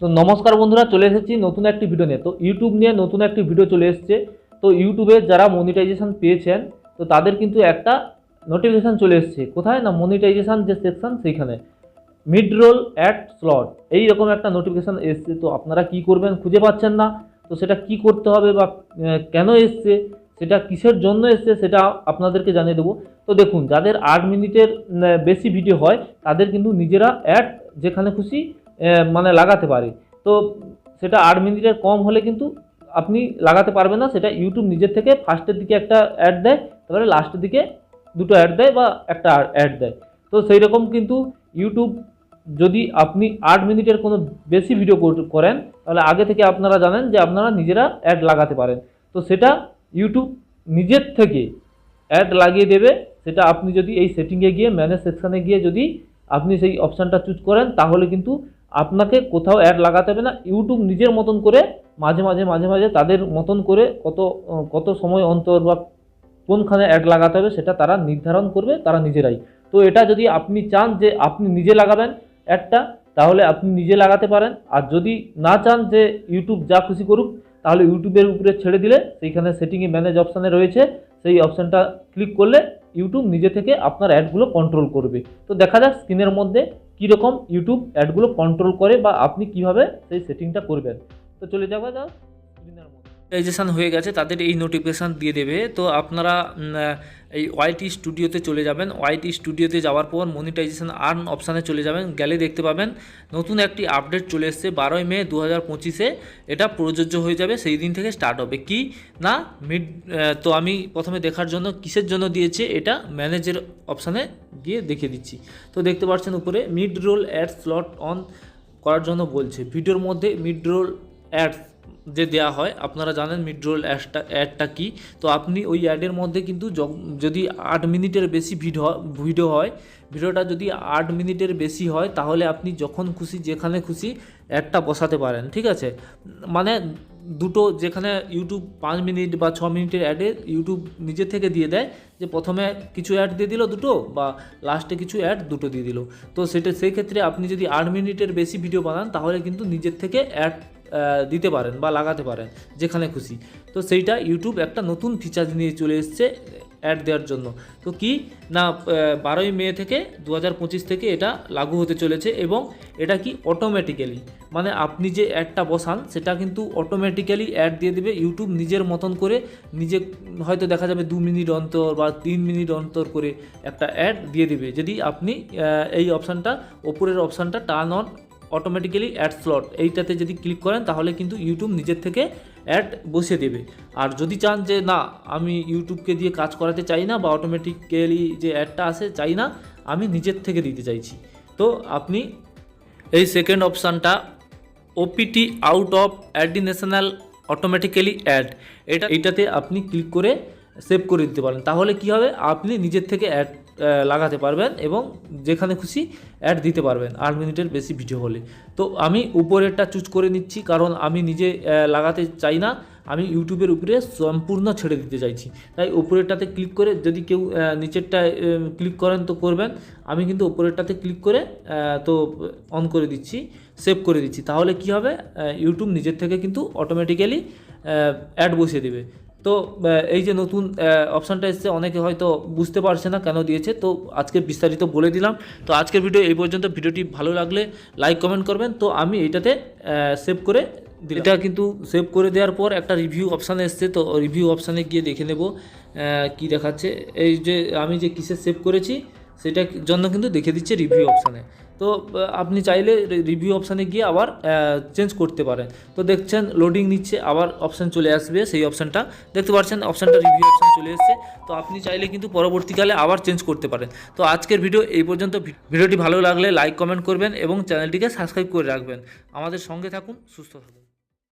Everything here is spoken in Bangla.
তো নমস্কার বন্ধুরা, চলে এসেছি নতুন একটি ভিডিও নিয়ে। তো ইউটিউব নিয়ে নতুন একটি ভিডিও চলে এসেছে। তো ইউটিউবে যারা মনিটাইজেশন পেয়েছেন তো তাদের কিন্তু একটা নোটিফিকেশান চলে এসেছে। কোথায় না, মনিটাইজেশন যে সেকশন সেইখানে মিড রোল অ্যাড স্লট এইরকম একটা নোটিফিকেশান এসছে। তো আপনারা কি করবেন, খুঁজে পাচ্ছেন না, তো সেটা কি করতে হবে বা কেন এসছে, সেটা কিসের জন্য এসছে সেটা আপনাদেরকে জানিয়ে দেবো। তো দেখুন, যাদের 8 মিনিটের বেশি ভিডিও হয় তাদের কিন্তু নিজেরা অ্যাড যেখানে খুশি মানে লাগাতে পারে। তো সেটা 8 মিনিটের কম হলে কিন্তু আপনি লাগাতে পারবেন না। সেটা ইউটিউব নিজের থেকে ফার্স্টের দিকে একটা অ্যাড দেয়, তারপরে লাস্টের দিকে দুটো অ্যাড দেয় বা একটা অ্যাড দেয়। তো সেই রকম কিন্তু ইউটিউব যদি আপনি 8 মিনিটের কোনো বেশি ভিডিও করেন তাহলে আগে থেকে আপনারা জানেন যে আপনারা নিজেরা অ্যাড লাগাতে পারেন। তো সেটা ইউটিউব নিজের থেকে অ্যাড লাগিয়ে দেবে। সেটা আপনি যদি এই সেটিংয়ে গিয়ে ম্যানেজ সেকশানে গিয়ে যদি আপনি সেই অপশানটা চুজ করেন তাহলে কিন্তু আপনাকে কোথাও অ্যাড লাগাতে হবে না। ইউটিউব নিজের মতন করে মাঝে মাঝে তাদের মতন করে কত সময় অন্তর বা কোনখানে অ্যাড লাগাতে হবে সেটা তারা নির্ধারণ করবে, তারা নিজেরাই। তো এটা যদি আপনি চান যে আপনি নিজে লাগাবেন অ্যাডটা, তাহলে আপনি নিজে লাগাতে পারেন। আর যদি না চান যে ইউটিউব যা খুশি করুক, তাহলে ইউটিউবের উপরে ছেড়ে দিলে সেইখানে সেটিংয়ে ম্যানেজ অপশানে রয়েছে, সেই অপশানটা ক্লিক করলে ইউটিউব নিজে থেকে আপনার অ্যাডগুলো কন্ট্রোল করবে। তো দেখা যাক স্ক্রিনের মধ্যে কীরকম ইউটিউব অ্যাডগুলো কন্ট্রোল করে বা আপনি কিভাবে সেই সেটিংটা করবেন। তো চলে যাওয়া যাক স্ক্রিনের মধ্যে। মনিটাইজেশন হয়ে গেছে তাদের এই নোটিফিকেশান দিয়ে দেবে। তো আপনারা এই ওয়াইটি স্টুডিওতে চলে যাবেন। ওয়াইটি স্টুডিওতে যাওয়ার পর মনিটাইজেশন আর্ন অপশানে চলে যাবেন। গেলে দেখতে পাবেন নতুন একটি আপডেট চলে এসছে 12 মে 2025-এ। এটা প্রযোজ্য হয়ে যাবে, সেই দিন থেকে স্টার্ট হবে। কি না তো আমি প্রথমে দেখার জন্য কিসের জন্য দিয়েছে এটা ম্যানেজের অপশানে গিয়ে দেখিয়ে দিচ্ছি। তো দেখতে পাচ্ছেন উপরে mid roll ad slot on করার জন্য বলছে। ভিডিওর মধ্যে মিড রোল অ্যাডস যে দেওয়া হয়, আপনারা জানেন মিড রোল অ্যাডটা কী। তো আপনি ওই অ্যাডের মধ্যে কিন্তু যদি 8 মিনিটের বেশি ভিডিও হয়, ভিডিওটা যদি 8 মিনিটের বেশি হয় তাহলে আপনি যখন খুশি যেখানে খুশি অ্যাডটা বসাতে পারেন। ঠিক আছে, মানে দুটো, যেখানে ইউটিউব 5 মিনিট বা 6 মিনিটের অ্যাডে ইউটিউব নিজে থেকে দিয়ে দেয় যে প্রথমে কিছু অ্যাড দিয়ে দিল দুটো বা লাস্টে কিছু অ্যাড দুটো দিয়ে দিল। তো সেই ক্ষেত্রে আপনি যদি 8 মিনিটের বেশি ভিডিও বানান তাহলে কিন্তু নিজের থেকে অ্যাড দিতে পারেন বা লাগাতে পারেন যেখানে খুশি। তো সেইটা ইউটিউব একটা নতুন ফিচার নিয়ে চলে এসছে অ্যাড দেওয়ার জন্য। তো কি না, 12 মে থেকে 2025 থেকে এটা লাগু হতে চলেছে। এবং এটা কি অটোমেটিক্যালি, মানে আপনি যে অ্যাডটা বসান সেটা কিন্তু অটোমেটিক্যালি অ্যাড দিয়ে দেবে ইউটিউব নিজের মতন করে। নিজে হয়তো দেখা যাবে 2 মিনিট অন্তর বা 3 মিনিট অন্তর করে একটা অ্যাড দিয়ে দেবে। যদি আপনি এই অপশানটা, ওপরের অপশানটা turn on automatically ad slot, এইটাতে যদি ক্লিক করেন তাহলে কিন্তু ইউটিউব নিজের থেকে অ্যাড বসিয়ে দেবে। আর যদি চান যে না, আমি ইউটিউবকে দিয়ে কাজ করাতে চাই না বা অটোমেটিক্যালি যে অ্যাডটা আসে চাই না, আমি নিজের থেকে দিতে চাইছি, তো আপনি এই সেকেন্ড অপশানটা OPT out of additional automatically add, এইটাতে আপনি ক্লিক করে সেভ করে দিতে পারেন। তাহলে কি হবে, আপনি নিজের থেকে অ্যাড লাগাতে পারবেন এবং যেখানে খুশি অ্যাড দিতে পারবেন 8 মিনিটের বেশি ভিডিও হলে। তো আমি উপরেরটা চুজ করে নিচ্ছি কারণ আমি নিজে লাগাতে চাই না, আমি ইউটিউবের উপরে সম্পূর্ণ ছেড়ে দিতে চাইছি। তাই উপরেরটাতে ক্লিক করে, যদি কেউ নিচেরটায় ক্লিক করেন তো করবেন, আমি কিন্তু উপরেরটাতে ক্লিক করে তো অন করে দিচ্ছি, সেভ করে দিচ্ছি। তাহলে কি হবে, ইউটিউব নিজের থেকে কিন্তু অটোমেটিক্যালি অ্যাড বসিয়ে দেবে। তো এই যে নতুন অপশানটা এসছে, অনেকে হয়তো বুঝতে পারছে না কেন দিয়েছে, তো আজকে বিস্তারিত বলে দিলাম। তো আজকের ভিডিও এই পর্যন্ত। ভিডিওটি ভালো লাগলে লাইক কমেন্ট করবেন। তো আমি এইটাতে সেভ করে দিলাম। এটা কিন্তু সেভ করে দেওয়ার পর একটা রিভিউ অপশানে এসছে। তো রিভিউ অপশানে গিয়ে দেখে নেব কি দেখাচ্ছে। এই যে আমি যে কিসে সেভ করেছি সেটার জন্য কিন্তু দেখে দিচ্ছে রিভিউ অপশানে। তো আপনি চাইলে রিভিউ অপশানে গিয়ে আবার চেঞ্জ করতে পারেন। তো দেখছেন লোডিং নিচ্ছে, আবার অপশান চলে আসবে, সেই অপশানটা দেখতে পাচ্ছেন, অপশানটা রিভিউ অপশান চলে এসছে। তো আপনি চাইলে কিন্তু পরবর্তীকালে আবার চেঞ্জ করতে পারেন। তো আজকের ভিডিও এই পর্যন্ত। ভিডিওটি ভালো লাগলে লাইক কমেন্ট করবেন এবং চ্যানেলটিকে সাবস্ক্রাইব করে রাখবেন। আমাদের সঙ্গে থাকুন, সুস্থ থাকুন।